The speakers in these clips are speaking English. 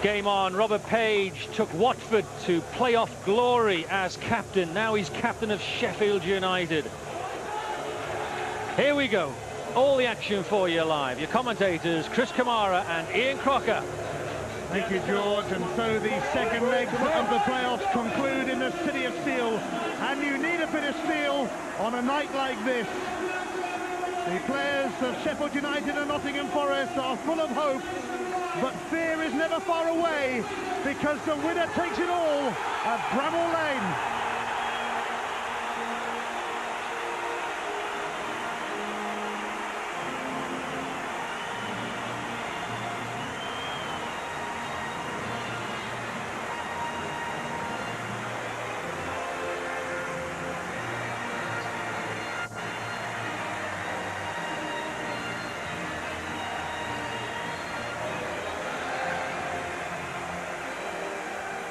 Game on. Robert Page took Watford to playoff glory as captain. Now he's captain of Sheffield United. Here we go. All the action for you live. Your commentators, Chris Kamara and Ian Crocker. Thank you, George. And so the second leg of the playoffs conclude in the City of Steel. And you need a bit of steel on a night like this. The players of Sheffield United and Nottingham Forest are full of hope. But fear is never far away, because the winner takes it all at Bramall Lane.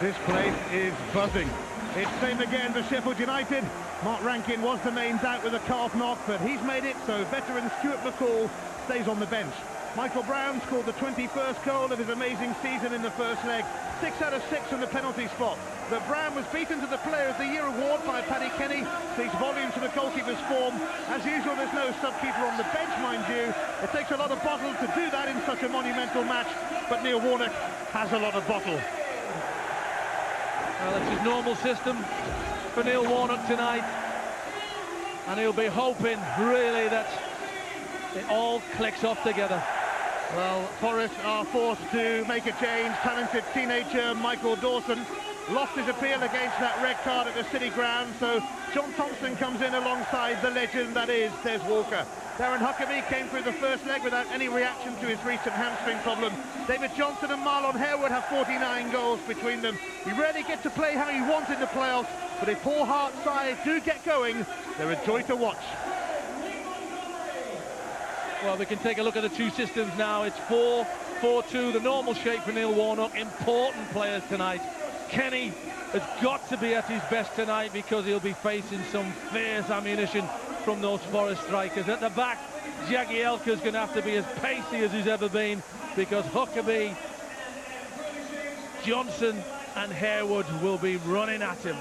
This place is buzzing. It's same again for Sheffield United. Mark Rankin was the main doubt with a calf knock, but he's made it, so veteran Stuart McCall stays on the bench. Michael Brown scored the 21st goal of his amazing season in the first leg. 6 out of 6 from the penalty spot. But Brown was beaten to the Player of the Year award by Paddy Kenny. Speaks volumes to the goalkeeper's form. As usual, there's no sub-keeper on the bench, mind you. It takes a lot of bottle to do that in such a monumental match, but Neil Warnock has a lot of bottle. Well, it's his normal system for Neil Warnock tonight, and he'll be hoping really that it all clicks off together. Well, Forest are forced to make a change. Talented teenager Michael Dawson lost his appeal against that red card at the City ground, so John Thompson comes in alongside the legend that is Des Walker. Darren Huckabee came through the first leg without any reaction to his recent hamstring problem. David Johnson and Marlon Harewood have 49 goals between them. You rarely get to play how you want in the playoffs, but if Paul Hart's side do get going, they're a joy to watch. Well, we can take a look at the two systems now. It's 4-4-2, the normal shape for Neil Warnock. Important players tonight. Kenny has got to be at his best tonight because he'll be facing some fierce ammunition from those Forest strikers. At the back, Jagielka's going to have to be as pacey as he's ever been, because Huckabee, Johnson and Harewood will be running at him.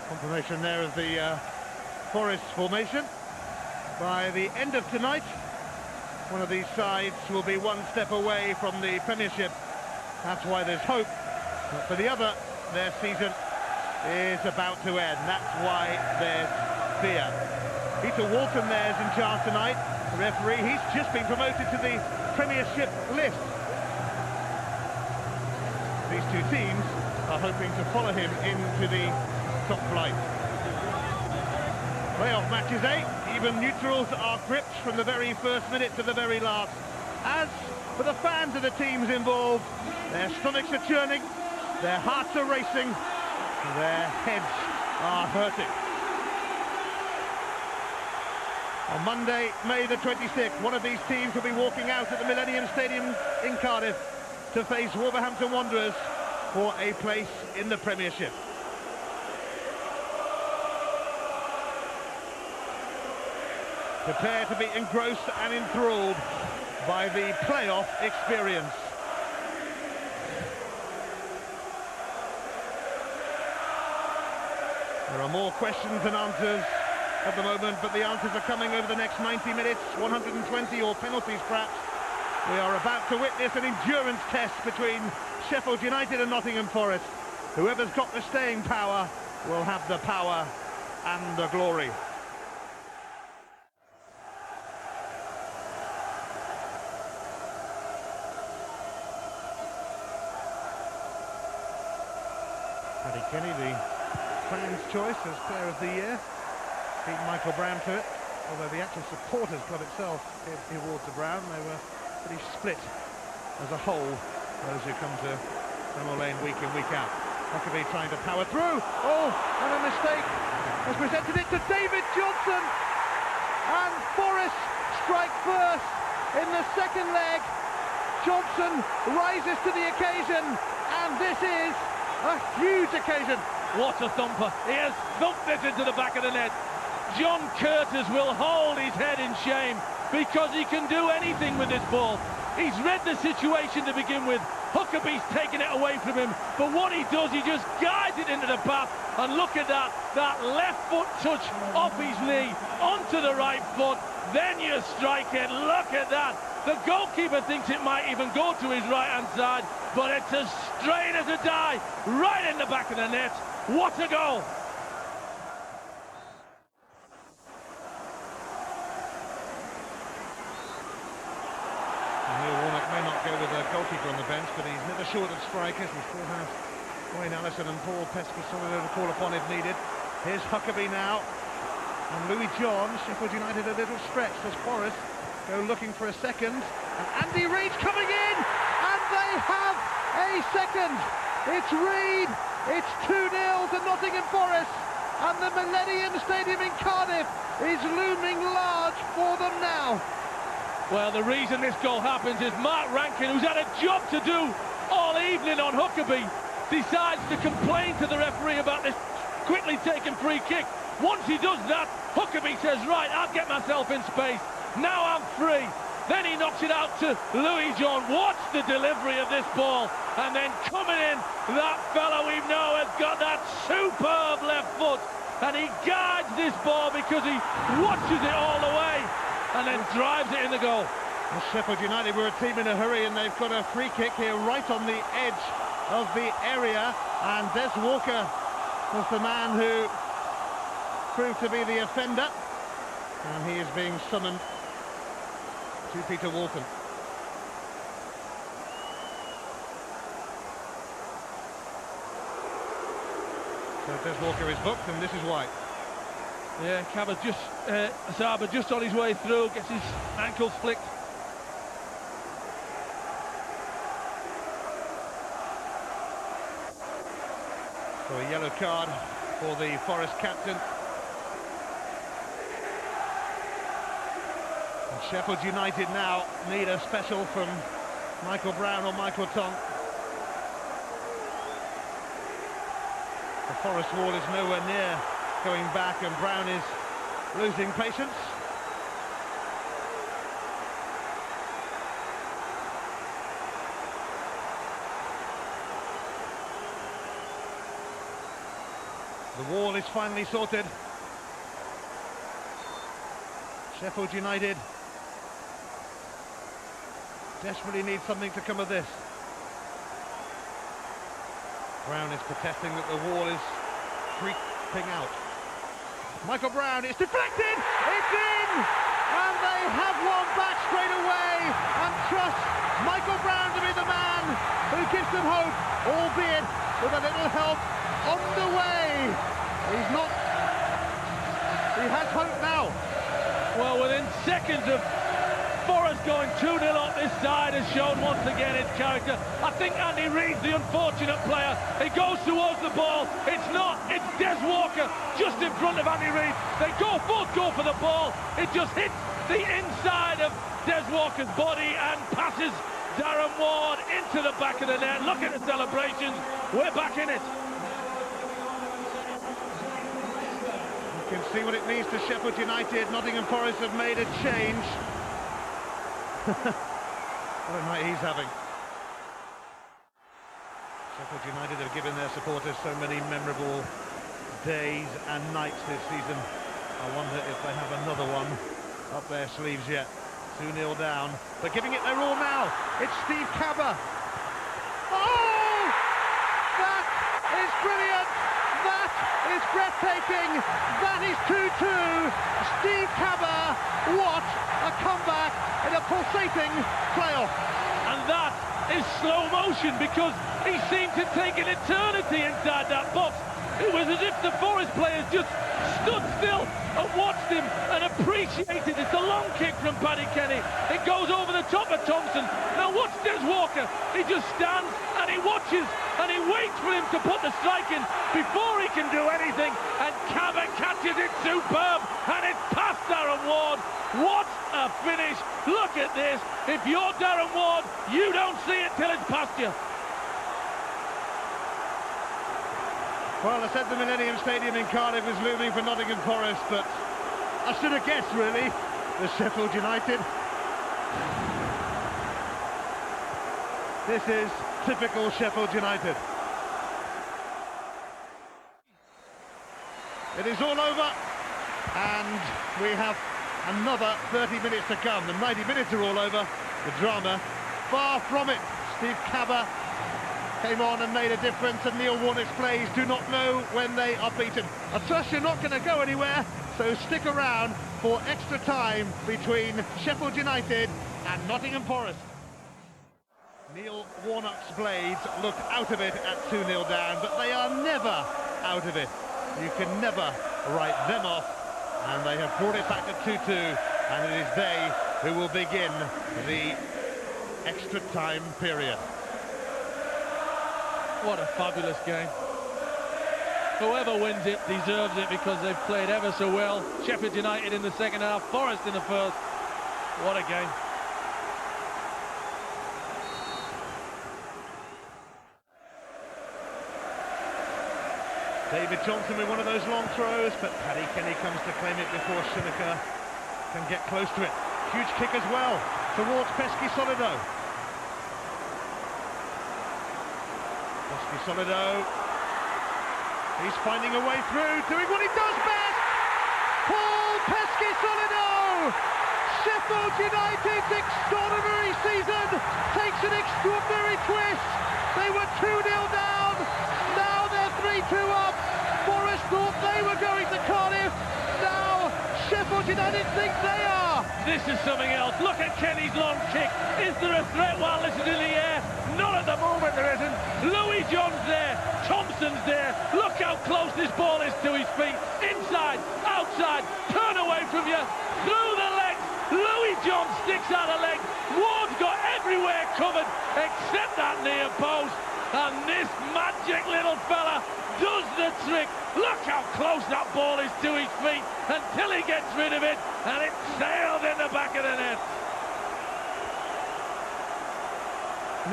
Confirmation there of the Forest formation. By the end of tonight, one of these sides will be one step away from the Premiership. That's why there's hope. But for the other, their season is about to end. That's why there's fear. Peter Walton there's in charge tonight, the referee. He's just been promoted to the Premiership list. These two teams are hoping to follow him into the top flight. Playoff matches 8. Even neutrals are gripped from the very first minute to the very last. As for the fans of the teams involved, their stomachs are churning, their hearts are racing, their heads are hurting. On Monday, May the 26th, one of these teams will be walking out at the Millennium Stadium in Cardiff to face Wolverhampton Wanderers for a place in the Premiership. Prepare to be engrossed and enthralled by the playoff experience. There are more questions than answers at the moment, but the answers are coming over the next 90 minutes, 120 or penalties perhaps. We are about to witness an endurance test between Sheffield United and Nottingham Forest. Whoever's got the staying power will have the power and the glory. Paddy Kenny, the fans' choice as Player of the Year, beat Michael Brown to it, although the actual supporters club itself gave the award to Brown. They were pretty split as a whole, those who come to Bramall Lane week in, week out. Huckabee trying to power through, and a mistake has presented it to David Johnson, and Forest strike first in the second leg. Johnson rises to the occasion, and this is a huge occasion. What a thumper. He has thumped it into the back of the net. John Curtis will hold his head in shame because he can do anything with this ball. He's read the situation to begin with. Huckabee's taken it away from him, but what he does, he just guides it into the path, and look at that left foot touch off his knee onto the right foot, then you strike it. Look at that. The goalkeeper thinks it might even go to his right-hand side, but it's as straight as a die, right in the back of the net. What a goal! Neil Warnock may not go with a goalkeeper on the bench, but he's never short of strikers. We still have Wayne Allison and Paul Pescasolo to call upon if needed. Here's Huckabee now, and Louis John. Sheffield United a little stretched as Forest go looking for a second. And Andy Reid's coming in, and they have a second. It's Reid. It's 2-0 to Nottingham Forest, and the Millennium Stadium in Cardiff is looming large for them now. Well, the reason this goal happens is Mark Rankin, who's had a job to do all evening on Huckabee, decides to complain to the referee about this quickly taken free kick. Once he does that, Huckabee says, right, I'll get myself in space. Now I'm free. Then he knocks it out to Louis John. Watch the delivery of this ball. And then coming in, that fella we know has got that superb left foot. And he guides this ball because he watches it all the way and then drives it in the goal. Well, Sheffield United were a team in a hurry, and they've got a free kick here right on the edge of the area, and Des Walker was the man who proved to be the offender, and he is being summoned to Peter Walton. So Des Walker is booked, and this is why. Yeah, Saba just on his way through, gets his ankles flicked. So a yellow card for the Forest captain. And Sheffield United now need a special from Michael Brown or Michael Tonk. The Forest wall is nowhere near going back, and Brown is losing patience. The wall is finally sorted. Sheffield United desperately need something to come of this. Brown is protesting that the wall is creeping out. Michael Brown, it's deflected, it's in! And they have one back straight away, and trust Michael Brown to be the man who gives them hope, albeit with a little help on the way. He has hope now. Well, within seconds of Forest going 2-0 up this side has shown once again its character. I think Andy Reid's the unfortunate player. He goes towards the ball. It's not. It's Des Walker just in front of Andy Reid. They both go for the ball. It just hits the inside of Des Walker's body and passes Darren Ward into the back of the net. Look at the celebrations. We're back in it. You can see what it means to Sheffield United. Nottingham Forest have made a change. What a night he's having. Sheffield United have given their supporters so many memorable days and nights this season. I wonder if they have another one up their sleeves yet. 2-0 down. They're giving it their all now. It's Steve Cabba. Oh! That is brilliant! That is breathtaking! That is 2-2! Steve Cabba, what a comeback in a pulsating playoff! And that is slow motion, because he seemed to take an eternity inside that box. It was as if the Forest players just stood still and watched him and appreciated. It's a long kick from Paddy Kenny. It goes over the top of Thompson. Now watch Des Walker. He just stands and he watches and he waits for him to put the strike in before he can do anything. And Cabba catches it superb, and it's past Darren Ward. What a finish. Look at this. If you're Darren Ward, you don't see it till it's past you. Well, I said the Millennium Stadium in Cardiff was looming for Nottingham Forest, but I should have guessed, really. The Sheffield United. This is typical Sheffield United. It is all over, and we have another 30 minutes to come. The 90 minutes are all over. The drama, far from it. Steve Cabba came on and made a difference, and Neil Warnock's plays do not know when they are beaten. I trust you're not going to go anywhere, so stick around for extra time between Sheffield United and Nottingham Forest. Neil Warnock's Blades look out of it at 2-0 down, but they are never out of it. You can never write them off, and they have brought it back to 2-2, and it is they who will begin the extra time period. What a fabulous game. Whoever wins it deserves it because they've played ever so well. Sheffield United in the second half, Forest in the first. What a game. David Johnson with one of those long throws, but Paddy Kenny comes to claim it before Shinaka can get close to it. Huge kick as well towards Pesky Solido. Pesky Solido, he's finding a way through, doing what he does best! Paul Pesky Solido! Sheffield United's extraordinary season takes an extraordinary twist. They were 2-0 down, now they're 3-2 up. Forest thought they were going to Cardiff, now Sheffield United think they are. This is something else. Look at Kenny's long kick. Is there a threat while it's in the air? Not at the moment, there isn't. Louis John's there, Thompson's there. Look how close this ball is to his feet. Inside, outside, turn away from you, through the legs. Louis John sticks out a leg. Ward's got everywhere covered except that near post. And this magic little fella does the trick. Look how close that ball is to his feet until he gets rid of it, and it sailed in the back of the net.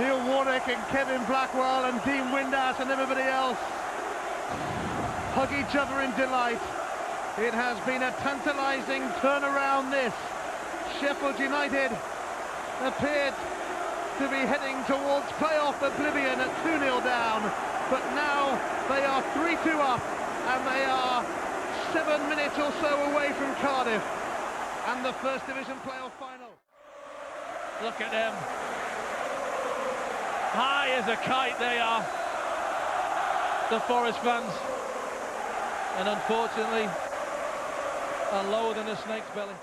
Neil Warnock and Kevin Blackwell and Dean Windass and everybody else hug each other in delight. It has been a tantalising turnaround, this. Sheffield United appeared to be heading towards playoff oblivion at 2-0 down, but now they are 3-2 up, and they are 7 minutes or so away from Cardiff and the First Division playoff final. Look at them. High as a kite they are, the Forest fans, and unfortunately are lower than a snake's belly.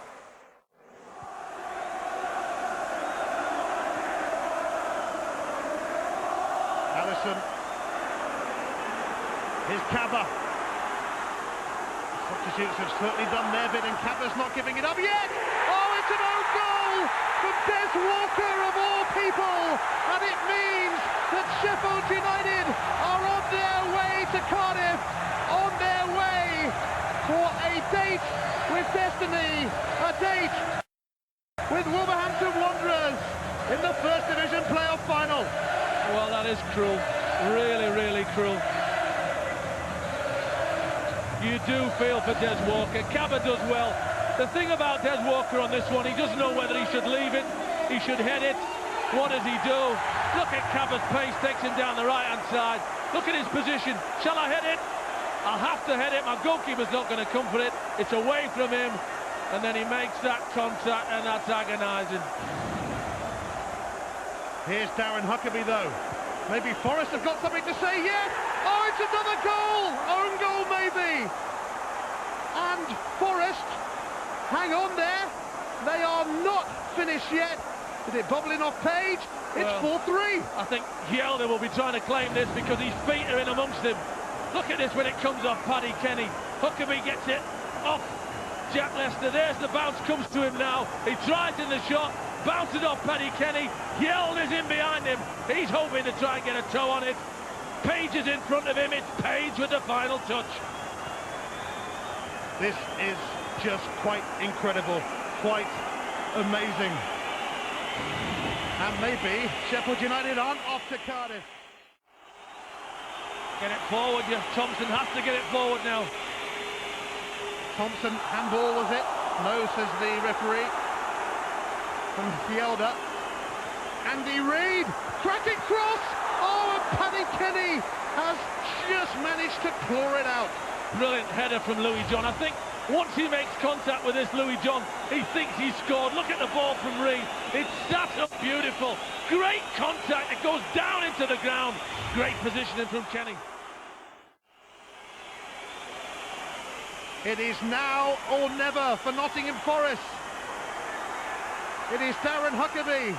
Allison. Here's Cabba. Substitutes have certainly done their bit, and Cabba's not giving it up yet. Oh, it's an own goal from Des Walker of all people, and it means that Sheffield United are on their way to Cardiff, on their way for a date with destiny, a date with Wolverhampton Wanderers in the First Division playoff final. Well, that is cruel. Really, really cruel. You do feel for Des Walker. Cabba does well. The thing about Des Walker on this one, he doesn't know whether he should leave it, he should head it. What does he do? Look at Cabba's pace, takes him down the right-hand side. Look at his position. Shall I head it? I'll have to head it. My goalkeeper's not going to come for it. It's away from him. And then he makes that contact, and that's agonising. Here's Darren Huckabee, though. Maybe Forest have got something to say yet. Oh, it's another goal! Own goal, maybe. And Forest, hang on there. They are not finished yet. Is it bobbling off Page? It's 4-3. I think Yelder will be trying to claim this because his feet are in amongst him. Look at this when it comes off Paddy Kenny. Huckabee gets it off Jack Lester. There's the bounce, comes to him now. He tries in the shot. Bounces off Paddy Kenny. Yelder's in behind him. He's hoping to try and get a toe on it. Page is in front of him. It's Page with the final touch. This is just quite incredible, quite amazing. And maybe Sheffield United aren't off to Cardiff. Get it forward, Thompson has to get it forward now. Thompson, handball was it? No, says the referee. From Fielder. Andy Reid, cracking cross! Oh, and Paddy Kenny has just managed to claw it out. Brilliant header from Louis John. I think once he makes contact with this Louis John, he thinks he's scored. Look at the ball from Reid. It's sat up beautiful. Great contact. It goes down into the ground. Great positioning from Kenny. It is now or never for Nottingham Forest. It is Darren Huckabee,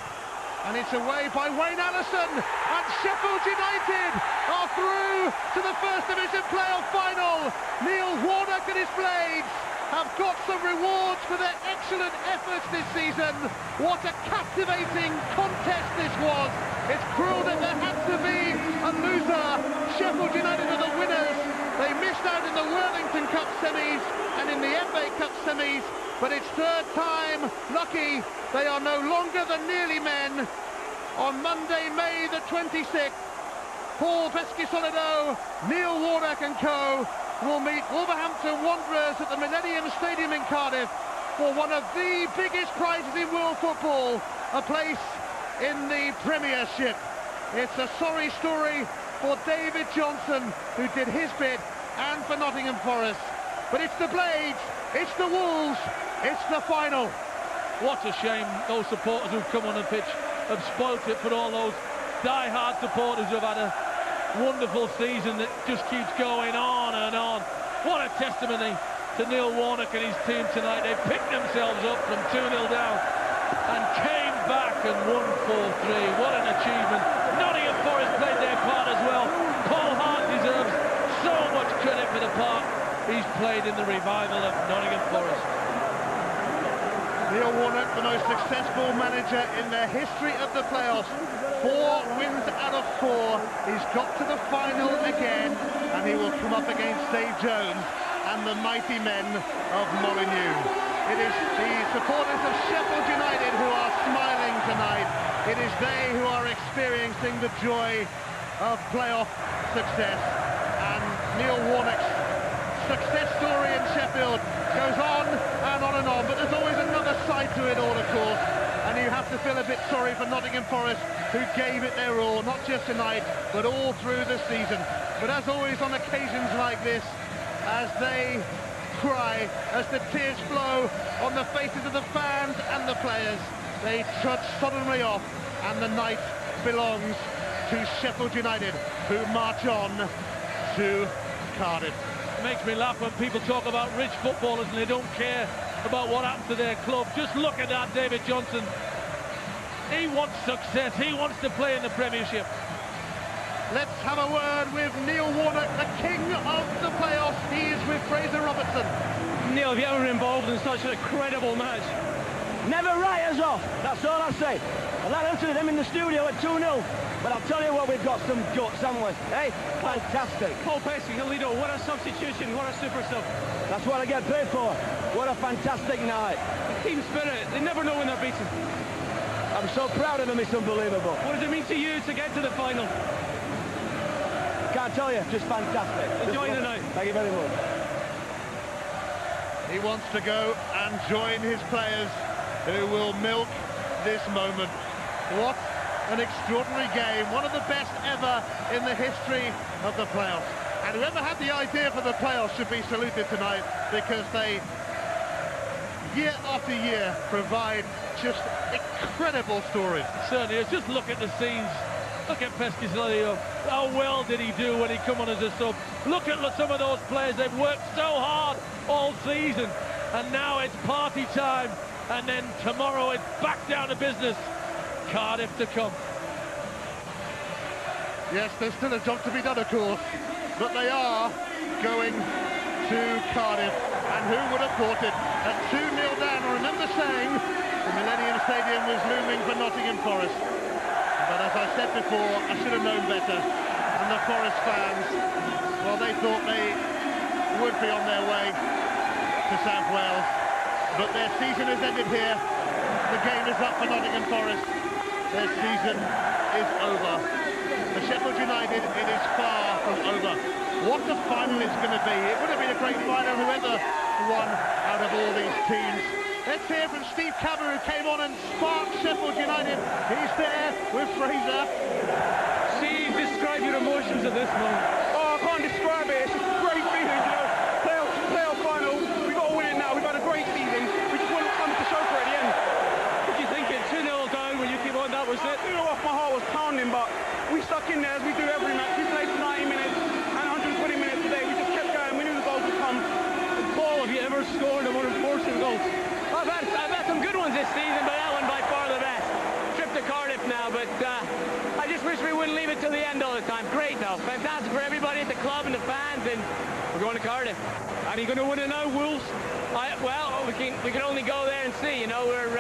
and it's away by Wayne Allison, and Sheffield United are through to the First Division playoff final. Neil Warnock and his Blades have got some rewards for their excellent efforts this season. What a captivating contest this was. It's cruel that there had to be a loser. Sheffield United are the winners. They missed out in the Worthington Cup semis and in the FA Cup semis, but it's third time lucky. They are no longer the nearly men. On Monday, May the 26th, Paul Peschisolido, Neil Warnock and co will meet Wolverhampton Wanderers at the Millennium Stadium in Cardiff for one of the biggest prizes in world football, a place in the Premiership. It's a sorry story for David Johnson, who did his bit, and for Nottingham Forest. But it's the Blades, it's the Wolves, it's the final. What a shame those supporters who've come on the pitch have spoilt it for all those die-hard supporters who've had a wonderful season that just keeps going on and on. What a testimony to Neil Warnock and his team tonight. They picked themselves up from 2-0 down and came back and won 4-3. What an achievement. Nottingham Forest played their part as well. Paul Hart deserves so much credit for the part he's played in the revival of Nottingham Forest. Neil Warnock, the most successful manager in the history of the playoffs. 4 wins out of 4. He's got to the final again, and he will come up against Dave Jones and the mighty men of Molineux. It is the supporters of Sheffield United who are smiling tonight. It is they who are experiencing the joy of playoff success. And Neil Warnock's success story in Sheffield goes on and on and on, but there's always another side to it all, of course, and you have to feel a bit sorry for Nottingham Forest, who gave it their all, not just tonight, but all through the season. But as always on occasions like this, as they cry, as the tears flow on the faces of the fans and the players, they trudge solemnly off, and the night belongs to Sheffield United, who march on to Cardiff. It makes me laugh when people talk about rich footballers and they don't care about what happens to their club. Just look at that, David Johnson. He wants success. He wants to play in the Premiership. Let's have a word with Neil Warnock, the king of the playoffs. He is with Fraser Robertson. Neil, have you ever been involved in such an incredible match? Never write us off, that's all I say. I let them in the studio at 2-0. But I'll tell you what, we've got some guts, haven't we? Hey, fantastic. Paul Peschisolido, what a substitution, what a super sub. That's what I get paid for. What a fantastic night. The team spirit, they never know when they're beaten. I'm so proud of him, it's unbelievable. What does it mean to you to get to the final? Can't tell you, just fantastic. Enjoy the night. Thank you very much. He wants to go and join his players who will milk this moment. What an extraordinary game, one of the best ever in the history of the playoffs. And whoever had the idea for the playoffs should be saluted tonight, because they, year after year, provide just incredible stories. Certainly is. Just look at the scenes. Look at Peschisolido. How well did he do when he come on as a sub? Look at some of those players. They've worked so hard all season, and now it's party time. And then tomorrow it's back down to business. Cardiff to come. Yes, there's still a job to be done, of course, but they are going to Cardiff, and who would have thought it? At 2-0 down, I remember saying the Millennium Stadium was looming for Nottingham Forest, but as I said before, I should have known better, and the Forest fans, well, they thought they would be on their way to South Wales, but their season has ended here. The game is up for Nottingham Forest. Their season is over. For Sheffield United, it is far from over. What a final it's going to be. It would have been a great final, whoever won out of all these teams. Let's hear from Steve Cabot, who came on and sparked Sheffield United. He's there with Fraser. Steve, describe your emotions at this moment. Oh, I can't describe it. It's just a great feeling, you know. Playoff final. We've got to win it now. We've had a great season. We just want something to show for it at the end. What do you think? 2-0 down when you came on, that was it? You know what? My heart was pounding, but we stuck in there as we do every match. We played for 90 minutes and 120 minutes today. We just kept going. We knew the goals would come. Paul, have you ever scored a more important goal? I've had some good ones this season, but that one by far the best. Trip to Cardiff now, but I just wish we wouldn't leave it till the end all the time. Great though, fantastic for everybody at the club and the fans, and we're going to Cardiff. Are you going to win it now, Wolves? Well, we can only go there and see. You know, we're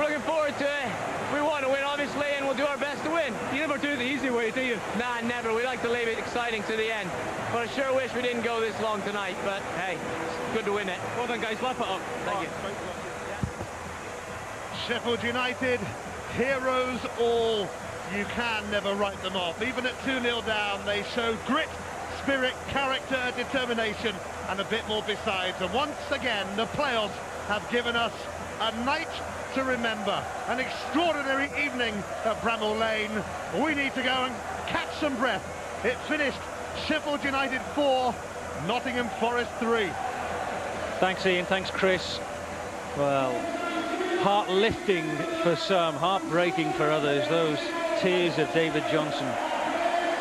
looking forward to it. We want to win, obviously, and we'll do our best to win. You never do it the easy way, do you? Nah, never. We like to leave it exciting to the end. But I sure wish we didn't go this long tonight. But hey, it's good to win it. Well done, guys. Lap it up. Thank you. Sheffield United, heroes all. You can never write them off. Even at 2-0 down, they show grit, spirit, character, determination, and a bit more besides. And once again, the playoffs have given us a night to remember. An extraordinary evening at Bramall Lane. We need to go and catch some breath. It finished Sheffield United 4, Nottingham Forest 3. Thanks, Ian. Thanks, Chris. Well, heart-lifting for some, heartbreaking for others. Those tears of David Johnson.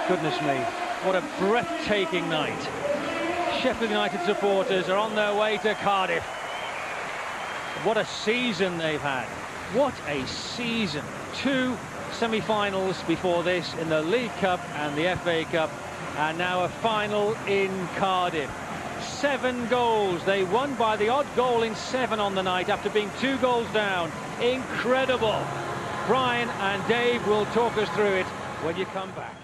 Goodness me, what a breathtaking night. Sheffield United supporters are on their way to Cardiff. What a season they've had. What a season. 2 semi-finals before this in the League Cup and the FA Cup, and now a final in Cardiff. 7 goals. They won by the odd goal in 7 on the night after being 2 goals down. Incredible. Brian and Dave will talk us through it when you come back.